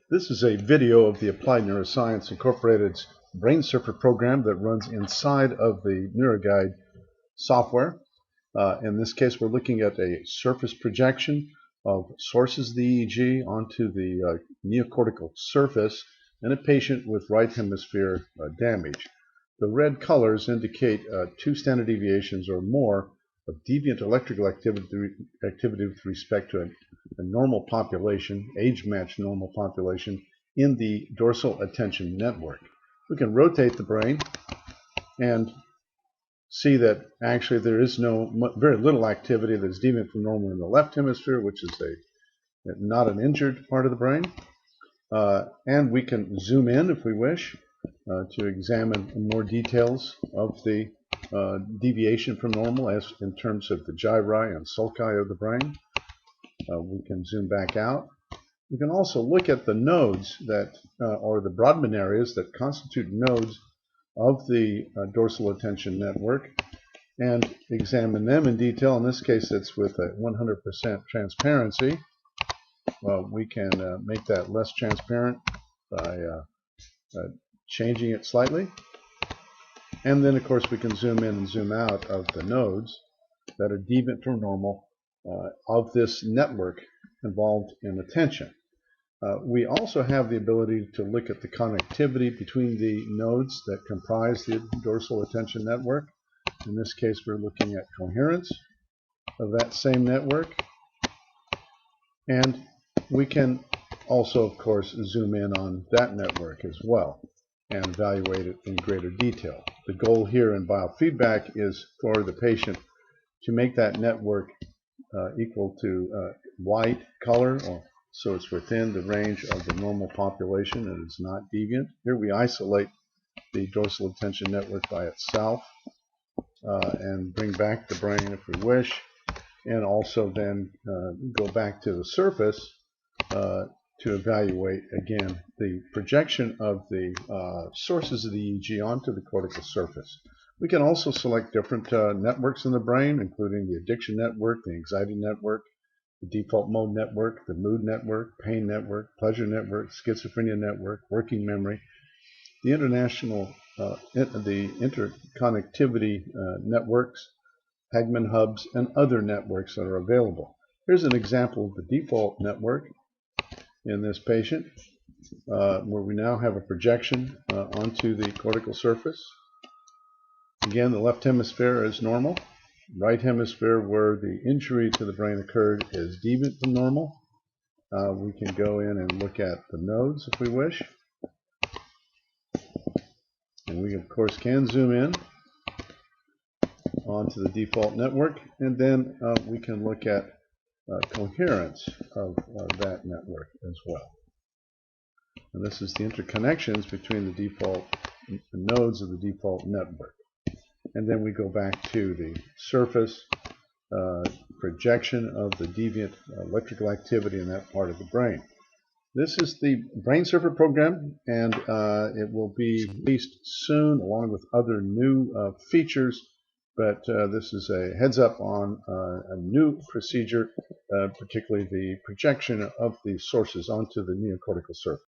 This is a video of the Applied Neuroscience Incorporated's Brain Surfer program that runs inside of the NeuroGuide software. In this case, we're looking at a surface projection of sources of the EEG onto the neocortical surface in a patient with right hemisphere damage. The red colors indicate 2 standard deviations or more of deviant electrical activity with respect to a normal population, age-matched normal population in the dorsal attention network. We can rotate the brain and see that actually there is very little activity that's deviant from normal in the left hemisphere, which is not an injured part of the brain. And we can zoom in if we wish to examine more details of the deviation from normal as in terms of the gyri and sulci of the brain. We can zoom back out. We can also look at the nodes that, or the Brodmann areas that constitute nodes of the dorsal attention network and examine them in detail. In this case, it's with a 100% transparency. We can make that less transparent by changing it slightly. And then, of course, we can zoom in and zoom out of the nodes that are deviant from normal of this network involved in attention. We also have the ability to look at the connectivity between the nodes that comprise the dorsal attention network. In this case, we're looking at coherence of that same network. And we can also, of course, zoom in on that network as well and evaluate it in greater detail. The goal here in biofeedback is for the patient to make that network equal to white color, so it's within the range of the normal population and it's not deviant. Here we isolate the dorsal attention network by itself and bring back the brain if we wish, and also then go back to the surface to evaluate again the projection of the sources of the EEG onto the cortical surface. We can also select different networks in the brain, including the addiction network, the anxiety network, the default mode network, the mood network, pain network, pleasure network, schizophrenia network, working memory, the interconnectivity networks, Hagman hubs, and other networks that are available. Here's an example of the default network in this patient, where we now have a projection onto the cortical surface. Again, the left hemisphere is normal. Right hemisphere, where the injury to the brain occurred, is deviant from normal. We can go in and look at the nodes if we wish. And we, of course, can zoom in onto the default network. And then we can look at coherence of that network as well. And this is the interconnections between the default nodes of the default network. And then we go back to the surface projection of the deviant electrical activity in that part of the brain. This is the Brain Surfer program, and it will be released soon along with other new features. But this is a heads up on a new procedure, particularly the projection of the sources onto the neocortical surface.